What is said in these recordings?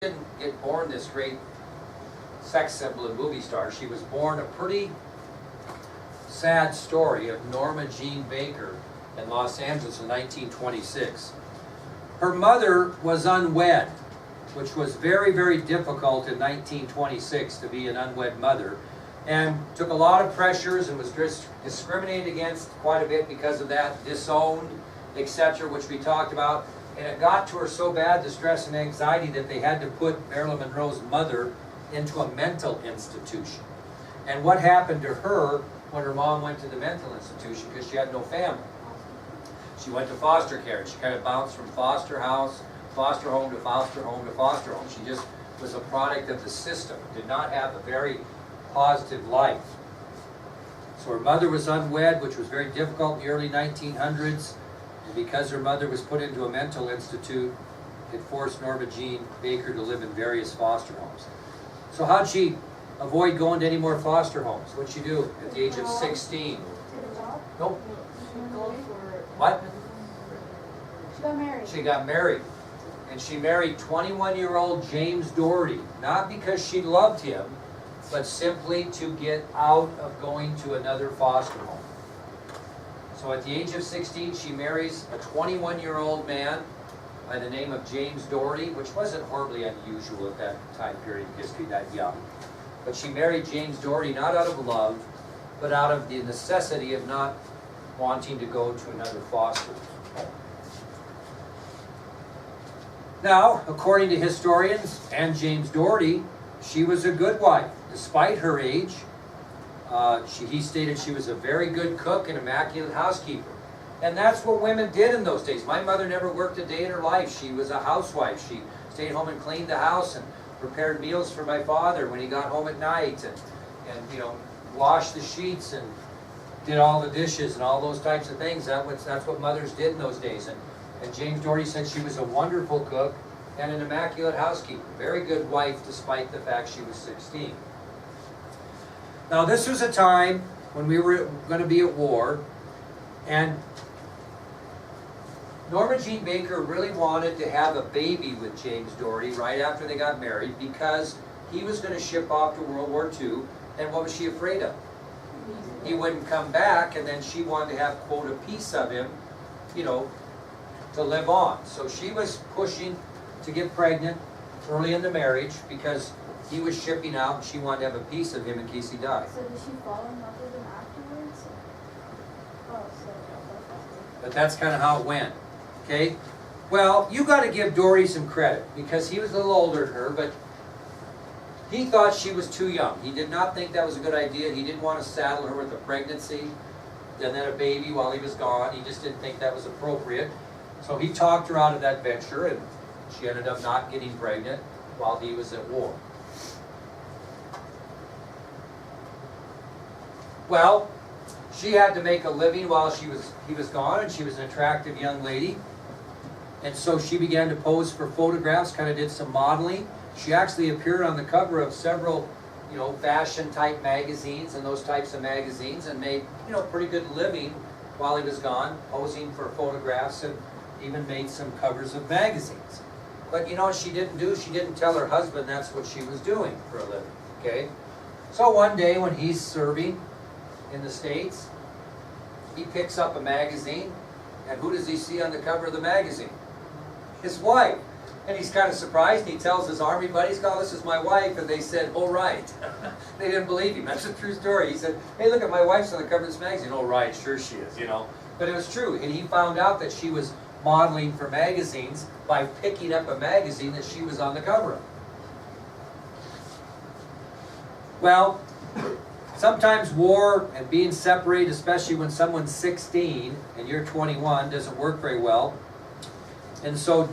didn't get born this great sex symbol and movie star. She was born a pretty sad story of Norma Jean Baker in Los Angeles in 1926. Her mother was unwed, which was very, very difficult in 1926 to be an unwed mother, and took a lot of pressures and was discriminated against quite a bit because of that, disowned, etc., which we talked about. And it got to her so bad, the stress and anxiety, that they had to put Marilyn Monroe's mother into a mental institution. And what happened to her when her mom went to the mental institution, because she had no family? She went to foster care. She kind of bounced from foster house, foster home to foster home to foster home. She just was a product of the system, did not have a very positive life. So her mother was unwed, which was very difficult in the early 1900s. And because her mother was put into a mental institute, it forced Norma Jean Baker to live in various foster homes. So how'd she avoid going to any more foster homes? What'd she do at the age of 16? Nope. What? She got married. She got married. And she married 21-year-old James Doherty, not because she loved him, but simply to get out of going to another foster home. So at the age of 16, she marries a 21-year-old man by the name of James Doherty, which wasn't horribly unusual at that time period in history, that young. But she married James Doherty not out of love, but out of the necessity of not wanting to go to another foster home. Now, according to historians and James Doherty, she was a good wife, despite her age. He stated she was a very good cook and immaculate housekeeper. And that's what women did in those days. My mother never worked a day in her life. She was a housewife. She stayed home and cleaned the house and prepared meals for my father when he got home at night, and washed the sheets and did all the dishes and all those types of things. That's what mothers did in those days. And James Doherty said she was a wonderful cook and an immaculate housekeeper. Very good wife despite the fact she was 16. Now this was a time when we were going to be at war, and Norma Jean Baker really wanted to have a baby with James Doherty right after they got married, because he was going to ship off to World War II, and what was she afraid of? He wouldn't come back, and then she wanted to have, quote, a piece of him, to live on. So she was pushing to get pregnant early in the marriage because he was shipping out and she wanted to have a piece of him in case he died. So did she fall in love with him afterwards? But that's kind of how it went. Okay? Well, you got to give Doherty some credit, because he was a little older than her, but he thought she was too young. He did not think that was a good idea. He didn't want to saddle her with a pregnancy and then a baby while he was gone. He just didn't think that was appropriate. So he talked her out of that venture, and she ended up not getting pregnant while he was at war. Well, she had to make a living while he was gone, and she was an attractive young lady. And so she began to pose for photographs, kind of did some modeling. She actually appeared on the cover of several, fashion type magazines and those types of magazines, and made, pretty good living while he was gone, posing for photographs, and even made some covers of magazines. But what she didn't do? She didn't tell her husband that's what she was doing for a living, okay? So one day when he's serving in the States, he picks up a magazine, and who does he see on the cover of the magazine? His wife. And he's kind of surprised. He tells his army buddies, "Oh, this is my wife." And they said, "Oh, right." They didn't believe him. That's a true story. He said, "Hey, look at my wife's on the cover of this magazine." "Oh, right, sure she is, But it was true. And he found out that she was modeling for magazines by picking up a magazine that she was on the cover of. Well, sometimes war and being separated, especially when someone's 16 and you're 21, doesn't work very well. And so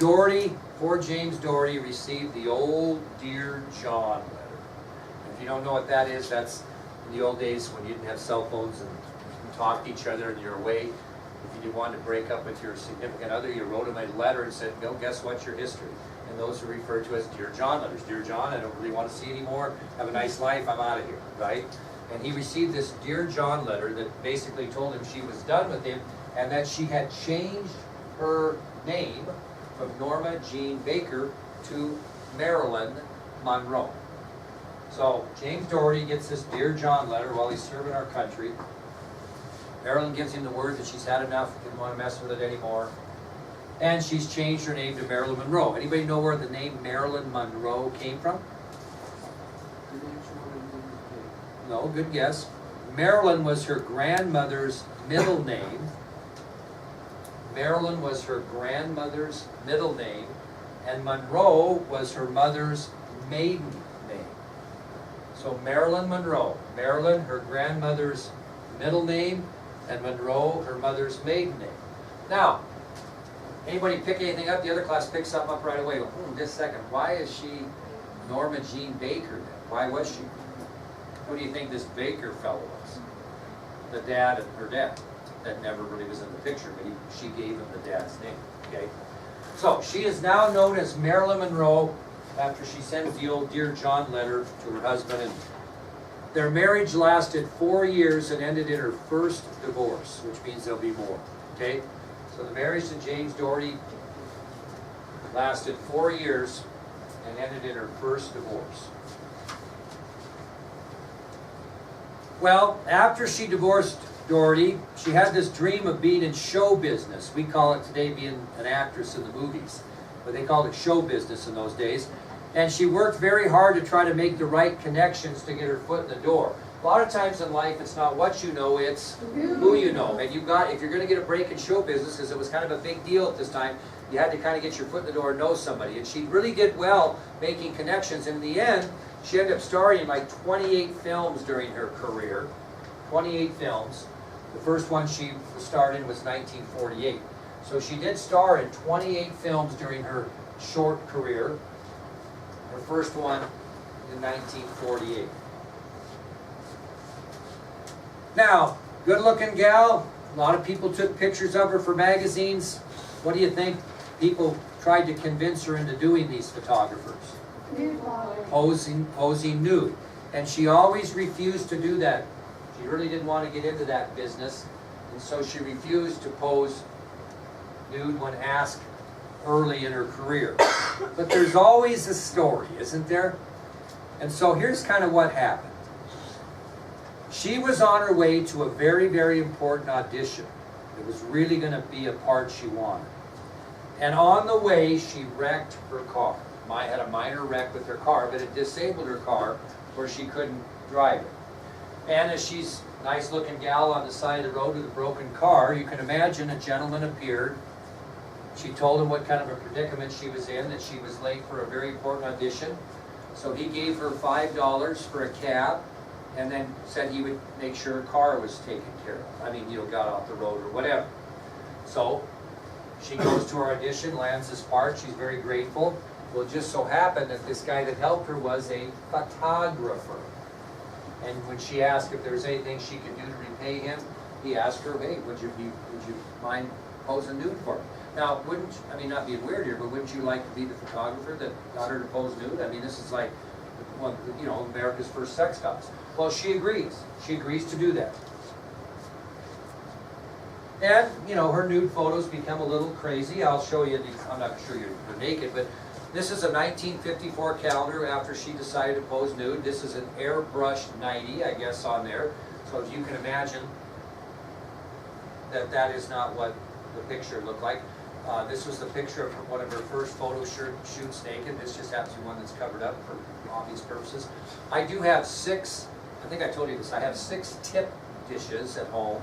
poor James Doherty, received the old Dear John letter. And if you don't know what that is, that's in the old days when you didn't have cell phones and you could talk to each other and you're away. If you wanted to break up with your significant other, you wrote him a letter and said, guess what's your history? And those are referred to as Dear John letters. Dear John, I don't really want to see you anymore. Have a nice life. I'm out of here, right? And he received this Dear John letter that basically told him she was done with him, and that she had changed her name from Norma Jean Baker to Marilyn Monroe. So James Doherty gets this Dear John letter while he's serving our country. Marilyn gives him the word that she's had enough, didn't want to mess with it anymore. And she's changed her name to Marilyn Monroe. Anybody know where the name Marilyn Monroe came from? No, good guess. Marilyn was her grandmother's middle name. Marilyn was her grandmother's middle name, and Monroe was her mother's maiden name. So Marilyn Monroe. Marilyn, her grandmother's middle name, and Monroe, her mother's maiden name. Now, anybody pick anything up? The other class picks something up right away. Just a second. Why is she Norma Jean Baker then? Why was she? Who do you think this Baker fellow was? The dad and her dad. That never really was in the picture, but she gave him the dad's name. Okay. So she is now known as Marilyn Monroe after she sends the old Dear John letter to her husband. And their marriage lasted 4 years and ended in her first divorce, which means there'll be more. Okay. So the marriage to James Doherty lasted 4 years and ended in her first divorce. Well, after she divorced Doherty, she had this dream of being in show business. We call it today being an actress in the movies, but they called it show business in those days. And she worked very hard to try to make the right connections to get her foot in the door. A lot of times in life, it's not what you know, it's who you know. And if you're going to get a break in show business, because it was kind of a big deal at this time, you had to kind of get your foot in the door and know somebody. And she really did well making connections. In the end, she ended up starring in like 28 films during her career. 28 films. The first one she starred in was 1948. So she did star in 28 films during her short career. Her first one in 1948. Now, good-looking gal. A lot of people took pictures of her for magazines. What do you think people tried to convince her into doing, these photographers? Nude model. Posing nude. And she always refused to do that. She really didn't want to get into that business, and so she refused to pose nude when asked early in her career. But there's always a story, isn't there? And so here's kind of what happened. She was on her way to a very, very important audition. It was really going to be a part she wanted. And on the way, she wrecked her car. Had a minor wreck with her car, but it disabled her car where she couldn't drive it. And as she's a nice-looking gal on the side of the road with a broken car, you can imagine a gentleman appeared. She told him what kind of a predicament she was in, that she was late for a very important audition. So he gave her $5 for a cab, and then said he would make sure her car was taken care of. Got off the road or whatever. So she goes to her audition, lands this part. She's very grateful. Well, it just so happened that this guy that helped her was a photographer. And when she asked if there was anything she could do to repay him, he asked her, hey, would you mind posing nude for me? Now, not being weird here, but wouldn't you like to be the photographer that got her to pose nude? This is like, America's first sex doll. Well, she agrees. She agrees to do that. And, her nude photos become a little crazy. I'll show you these. I'm not sure you're naked, but this is a 1954 calendar after she decided to pose nude. This is an airbrushed 90, I guess, on there. So as you can imagine, that is not what the picture looked like. This was the picture of one of her first photo shoots naked. This just happens to be one that's covered up for obvious purposes. I do have 6, I think I told you this, I have 6 tip dishes at home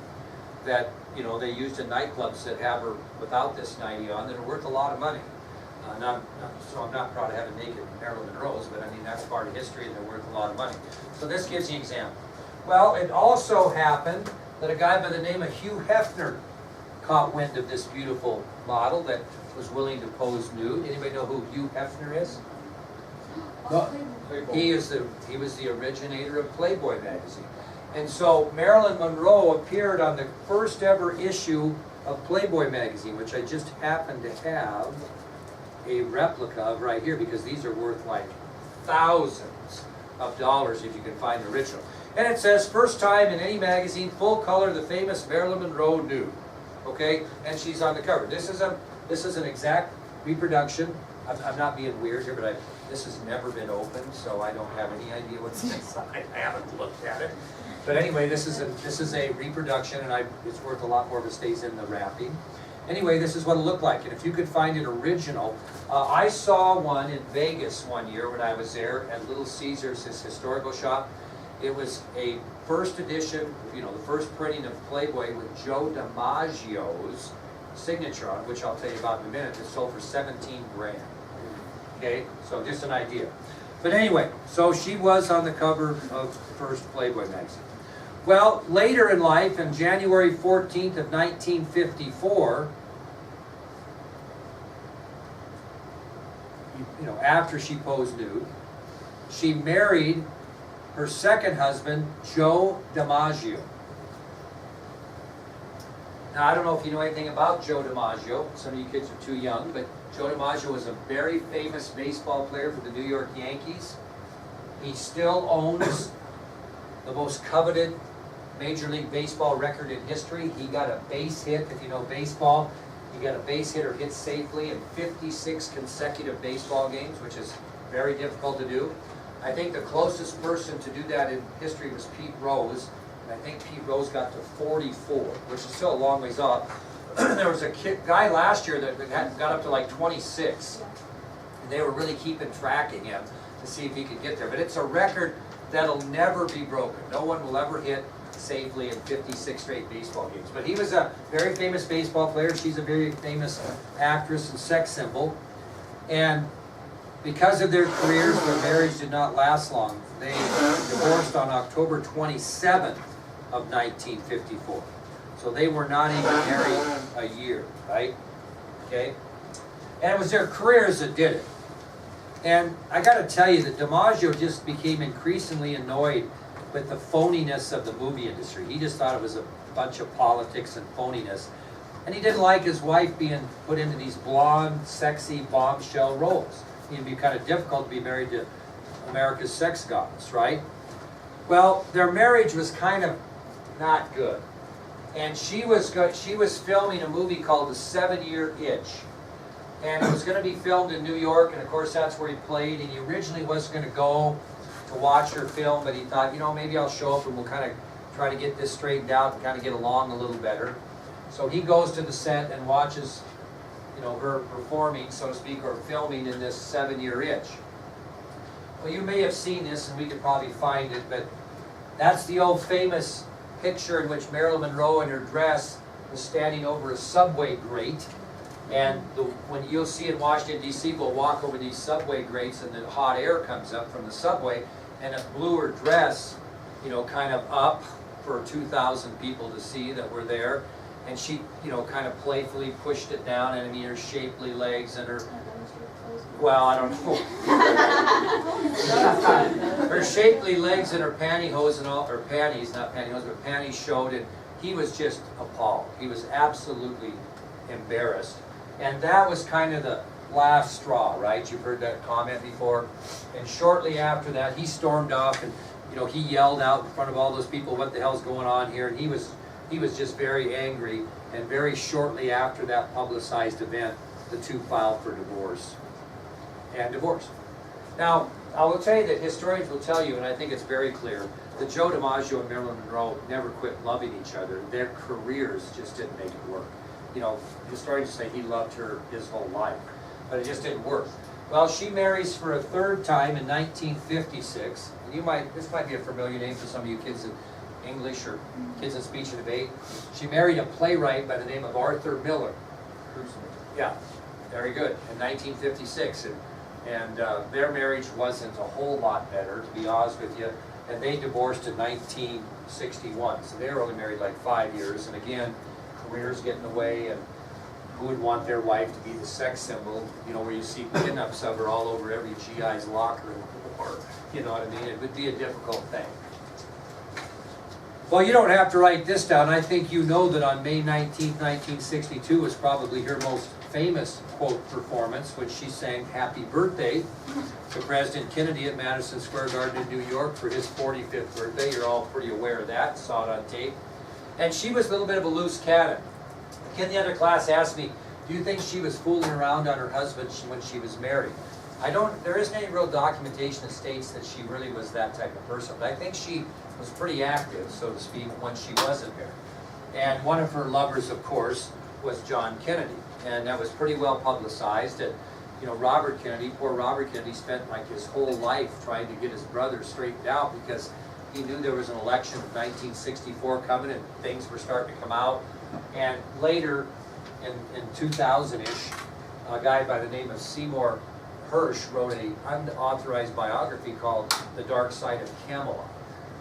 that, they used in nightclubs that have her without this 90 on that are worth a lot of money. So I'm not proud of having naked Marilyn Monroe's, but that's part of history and they're worth a lot of money. So this gives you an example. Well, it also happened that a guy by the name of Hugh Hefner caught wind of this beautiful model that was willing to pose nude. Anybody know who Hugh Hefner is? No. He was the originator of Playboy magazine. And so Marilyn Monroe appeared on the first ever issue of Playboy magazine, which I just happen to have a replica of right here, because these are worth like thousands of dollars if you can find the original. And it says, first time in any magazine, full color, the famous Marilyn Monroe nude. Okay, and she's on the cover. This is an exact reproduction I'm not being weird here, but this has never been opened, so I don't have any idea what's inside. I haven't looked at it. But anyway, this is a reproduction, and it's worth a lot more if it stays in the wrapping. Anyway, this is what it looked like, and if you could find an original, I saw one in Vegas one year when I was there at Little Caesars, this historical shop. It was a first edition, the first printing of Playboy with Joe DiMaggio's signature on it, which I'll tell you about in a minute. It sold for 17 grand. Okay, so just an idea. But anyway, so she was on the cover of the first Playboy magazine. Well, later in life, on January 14th of 1954, after she posed nude, she married her second husband, Joe DiMaggio. Now, I don't know if you know anything about Joe DiMaggio. Some of you kids are too young, but Joe DiMaggio was a very famous baseball player for the New York Yankees. He still owns the most coveted Major League Baseball record in history. He got a base hit, if you know baseball. He got a base hit or hit safely in 56 consecutive baseball games, which is very difficult to do. I think the closest person to do that in history was Pete Rose. And I think Pete Rose got to 44, which is still a long ways off. There was a guy last year that got up to like 26. And they were really keeping track of him to see if he could get there. But it's a record that'll never be broken. No one will ever hit safely in 56 straight baseball games. But he was a very famous baseball player. She's a very famous actress and sex symbol. And because of their careers, their marriage did not last long. They divorced on October 27th of 1954. So they were not even married a year, right? Okay? And it was their careers that did it. And I got to tell you that DiMaggio just became increasingly annoyed with the phoniness of the movie industry. He just thought it was a bunch of politics and phoniness. And he didn't like his wife being put into these blonde, sexy, bombshell roles. It'd be kind of difficult to be married to America's sex goddess, right? Well, their marriage was kind of not good. And she was filming a movie called The 7-Year Itch. And it was going to be filmed in New York, and of course that's where he played, and he originally wasn't going to go to watch her film, but he thought, maybe I'll show up and we'll kind of try to get this straightened out and kind of get along a little better. So he goes to the set and watches, her performing, so to speak, or filming in this 7-Year Itch. Well, you may have seen this, and we could probably find it, but that's the old famous picture in which Marilyn Monroe in her dress was standing over a subway grate. And when you'll see in Washington, D.C., we'll walk over these subway grates, and the hot air comes up from the subway, and it blew her dress, kind of up for 2,000 people to see that were there. And she, kind of playfully pushed it down, and her shapely legs and her, well, I don't know. Her shapely legs and her pantyhose and all, or panties, not pantyhose, but panties showed, and he was just appalled. He was absolutely embarrassed. And that was kind of the last straw, right? You've heard that comment before. And shortly after that, he stormed off, and he yelled out in front of all those people, "What the hell's going on here?" And he was just very angry. And very shortly after that publicized event, the two filed for divorce and divorced. Now, I will tell you that historians will tell you, and I think it's very clear, that Joe DiMaggio and Marilyn Monroe never quit loving each other. Their careers just didn't make it work. Historians say he loved her his whole life, but it just didn't work. Well, she marries for a third time in 1956. This might be a familiar name for some of you kids in English or kids in speech and debate. She married a playwright by the name of Arthur Miller. Yeah, very good. In 1956, and their marriage wasn't a whole lot better, to be honest with you. And they divorced in 1961, so they were only married like 5 years. And again, careers get in the way, and who would want their wife to be the sex symbol, where you see pinups of her all over every GI's locker in the war, you know what I mean? It would be a difficult thing. Well, you don't have to write this down. I think you know that on May 19th, 1962 was probably her most famous quote performance, when she sang "Happy Birthday" to President Kennedy at Madison Square Garden in New York for his 45th birthday. You're all pretty aware of that, saw it on tape. And she was a little bit of a loose cannon. A kid in the other class asked me, Do you think she was fooling around on her husband when she was married? There isn't any real documentation that states that she really was that type of person, but I think she was pretty active, so to speak, when she wasn't married. And one of her lovers, of course, was John Kennedy, and that was pretty well publicized. And you know, Robert Kennedy, poor Robert Kennedy, spent like his whole life trying to get his brother straightened out because he knew there was an election of 1964 coming and things were starting to come out. And later, in 2000-ish, a guy by the name of Seymour Hersh wrote an unauthorized biography called The Dark Side of Camelot,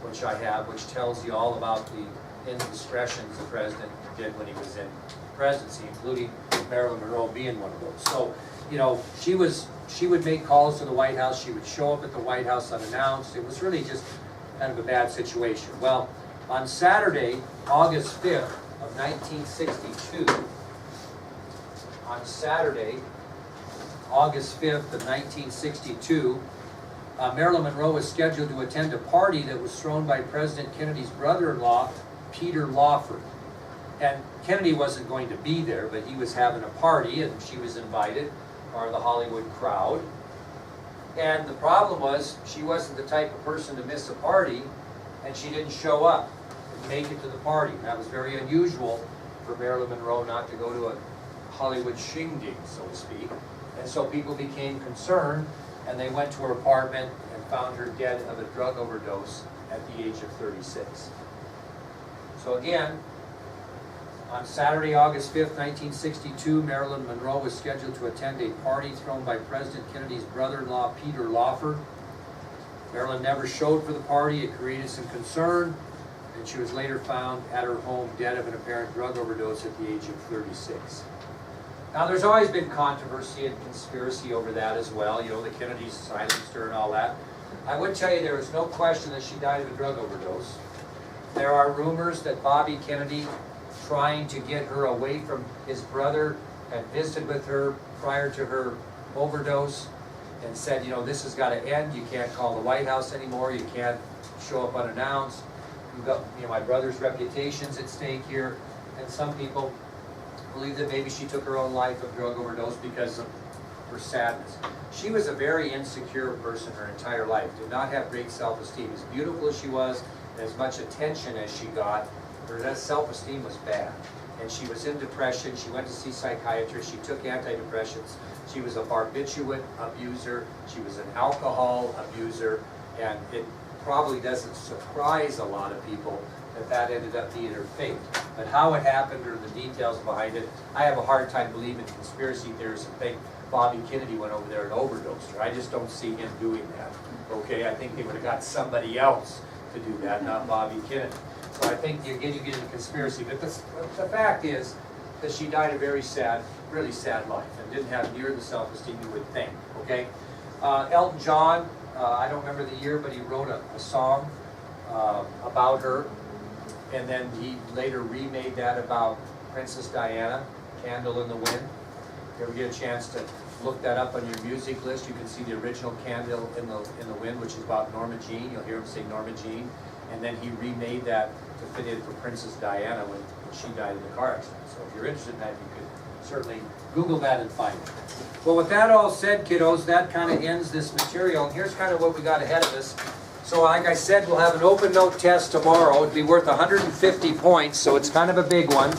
which I have, which tells you all about the indiscretions the president did when he was in presidency, including Marilyn Monroe being one of those. So, you know, she would make calls to the White House. She would show up at the White House unannounced. It was really just kind of a bad situation. Well, on Saturday, August 5th of 1962, on Saturday, August 5th of 1962, Marilyn Monroe was scheduled to attend a party that was thrown by President Kennedy's brother-in-law, Peter Lawford. And Kennedy wasn't going to be there, but he was having a party and she was invited, or the Hollywood crowd. And the problem was, she wasn't the type of person to miss a party, and she didn't show up and make it to the party. And that was very unusual for Marilyn Monroe not to go to a Hollywood shindig, so to speak. And so people became concerned, and they went to her apartment and found her dead of a drug overdose at the age of 36. So again, on Saturday, August 5th, 1962, Marilyn Monroe was scheduled to attend a party thrown by President Kennedy's brother-in-law, Peter Lawford. Marilyn never showed for the party. It created some concern, and she was later found at her home dead of an apparent drug overdose at the age of 36. Now, there's always been controversy and conspiracy over that as well. You know, the Kennedys silenced her and all that. I would tell you there was no question that she died of a drug overdose. There are rumors that Bobby Kennedy, trying to get her away from his brother, had visited with her prior to her overdose and said, you know, this has got to end. You can't call the White House anymore. You can't show up unannounced. You've got, you know, my brother's reputation's at stake here. And some people believe that maybe she took her own life of drug overdose because of her sadness. She was a very insecure person her entire life, did not have great self-esteem. As beautiful as she was, and as much attention as she got, her self-esteem was bad. And she was in depression. She went to see psychiatrists. She took antidepressants. She was a barbiturate abuser. She was an alcohol abuser. And it probably doesn't surprise a lot of people that that ended up being her fate. But how it happened or the details behind it, I have a hard time believing conspiracy theorists and think Bobby Kennedy went over there and overdosed her. I just don't see him doing that. Okay, I think they would have got somebody else to do that, not Bobby Kennedy. So I think you get into conspiracy. But the fact is that she died a very sad, really sad life and didn't have near the self-esteem you would think. Okay, Elton John, I don't remember the year, but he wrote a song about her. And then he later remade that about Princess Diana, Candle in the Wind. If you ever get a chance to look that up on your music list, you can see the original Candle in the Wind, which is about Norma Jean. You'll hear him say Norma Jean. And then he remade that to fit in for Princess Diana when she died in the car accident. So if you're interested in that, you could certainly Google that and find it. Well, with that all said, kiddos, that kind of ends this material. And here's kind of what we got ahead of us. So like I said, we'll have an open note test tomorrow. It'd be worth 150 points, so it's kind of a big one.